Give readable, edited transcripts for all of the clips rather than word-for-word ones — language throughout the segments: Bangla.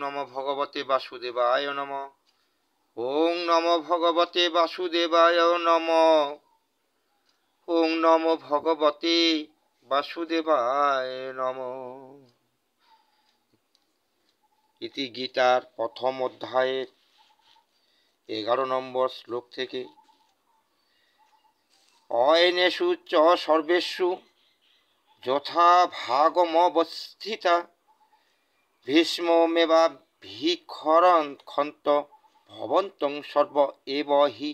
নমো ভগবতে বাসুদেবায় নমঃ। ওং নমো ভগবতে বাসুদেবায় নমঃ। ওং নমো ভগবতে বাসুদেবায় নমঃ। ইতি গীতার প্রথম অধ্যায়ের 11 নম্বর শ্লোক থেকে। অয়েনেষু চ সর্বেষু যথা ভাগমবস্থিতা ভীষ্মমেবাভিক্ষরন্ত ভবন্তং সর্ব এব হি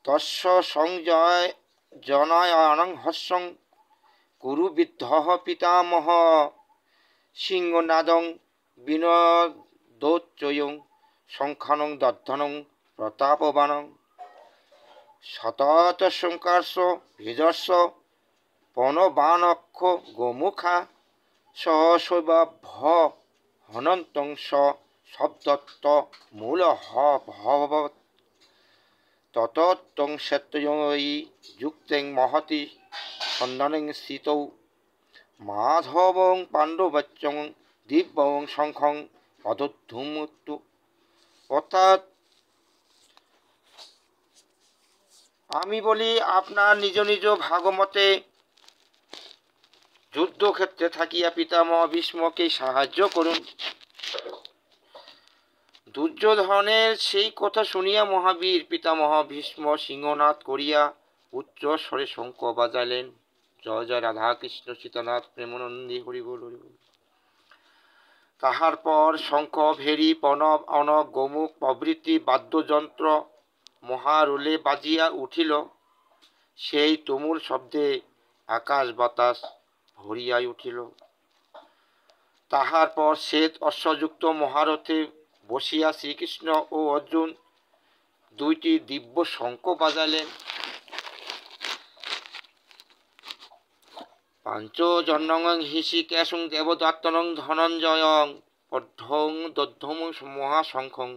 তস্য সংজনয়নং হস্যং কুরুবিদ্ধঃ পিতামহ সিংহনাদং বিনোদোচ্চয়ং শঙ্খানং দর্ধনং প্রতাপবানং সতত সংকর্ষ ভীজস্ব পনবানক্ষ গোমুখা সশৈবাভ হনন্তং স শব্দত্ত মূলঃ ভবৎ ততত্বং সত্যয়ী যুক্তেং মহতি সন্দনেং স্থিতৌ মাধবং পাণ্ডবচ্চং দিব্যং শঙ্খং পদধূমুত্তু। অর্থাৎ আমি বলি, আপনার নিজ নিজ ভাগমতে যুদ্ধক্ষেত্রে থাকিয়া পিতামহ ভীষ্মকে সাহায্য করুন। দুর্যোধনের সেই কথা শুনিয়া মহাবীর পিতামহ ভীষ্ম সিংহনাদ করিয়া উচ্চ স্বরে শঙ্খ বাজাইলেন। জয় জয় রাধা কৃষ্ণ সীতানাথ প্রেমানন্দে হরি বল হরি বল। তাহার পর শঙ্খ, ভেরি, প্রণব, অনব, গোমুখ প্রভৃতি বাদ্যযন্ত্র মহারোলে বাজিয়া উঠিল। সেই তুমুল শব্দে আকাশ বাতাস ভরিয়া উঠিল। তাহার পর শ্বেত অশ্বযুক্ত মহারথে বসিয়া শ্রীকৃষ্ণ ও অর্জুন দুইটি দিব্য শঙ্খ বাজাইলেন। পাঞ্চজন্যং হৃষিকেশং দেবদত্তং ধনঞ্জয়ং পদ্ধং দদ্ধং মহাশঙ্খং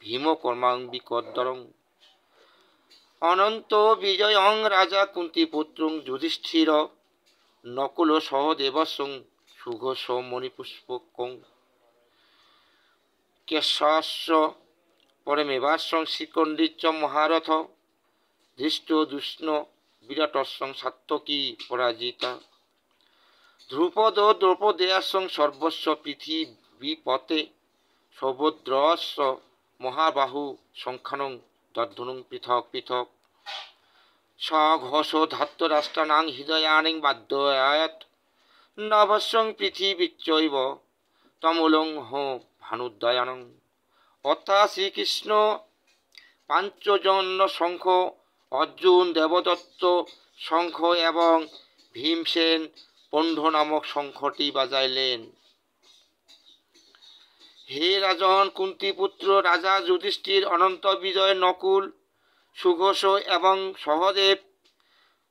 ভীমকর্মাং বিকদ্দরং অনন্ত বিজয়ং রাজা কুন্তিপুত্রং যুধিষ্ঠির নকুল সহদেবস্যং সুঘোষ মণিপুষ্পকং কেশস্য পরমেবাস্যং শিখণ্ডিচ্চ মহারথ ধৃষ্টদুষ্ণ বিরাটস্যং সাত্যকী পরাজিতা ধ্রুপদ দ্রৌপদেয়াস্যং সর্বস্ব পৃথিবীপতে সৌভদ্রস্য মহাবাহু শঙ্খানং দর্ধনং পৃথক পৃথক সঘোষ ধাত্তরাষ্ট্রাণাং হৃদয়ানিং বাধ্যয়াত নভস্যং পৃথিবীচ্চৈব তমূলং হো ভানুদ্বয়ানং। অর্থাৎ শ্রীকৃষ্ণ পাঞ্চজন্য শঙ্খ, অর্জুন দেবদত্ত শঙ্খ এবং ভীমসেন পণ্ড নামক শঙ্খটি বাজাইলেন। হে রাজন, কুন্তিপুত্র রাজা যুধিষ্ঠির, অনন্ত বিজয় নকুল, সুঘোষ এবং সহদেব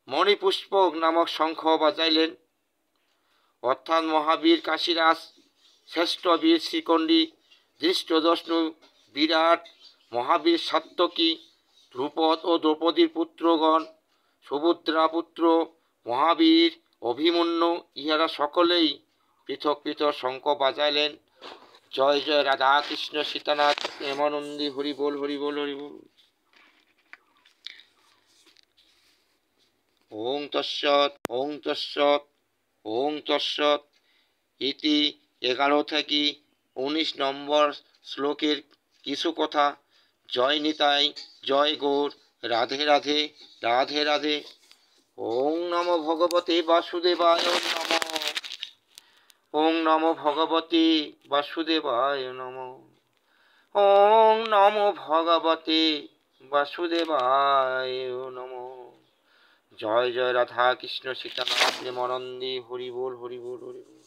মণিপুষ্পক নামক শঙ্খ বাজাইলেন। অর্থাৎ মহাবীর কাশীরাজ, শ্রেষ্ঠ বীর শ্রীকণ্ডী, ধৃষ্টদ্যুম্ন বিরাট, মহাবীর সাত্যকী, ধ্রুপদ ও দ্রৌপদীর পুত্রগণ, সুভদ্রা পুত্র মহাবীর অভিমন্যু, ইহারা সকলেই পৃথক পৃথক শঙ্খ বাজাইলেন। জয় জয় রাধা কৃষ্ণ সীতানাথ প্রেমানন্দে হরি বল হরি বল হরি বল। ওং তৎসৎ ওং তৎসৎ ওং তৎসৎ। ইতি 11 থেকে 19 নম্বর শ্লোকের কিছু কথা। জয় নিতাই, জয় গৌর, রাধে রাধে রাধে রাধে। ওং নমো ভগবতে বাসুদেবায় নমঃ। ওং নমো ভগবতে বাসুদেবায় নমঃ। ওং নমো ভগবতে বাসুদেবায় নমঃ। জয় জয় রাধা কৃষ্ণ সীতানাথ প্রেমানন্দে হরি বল হরি বল হরি বল।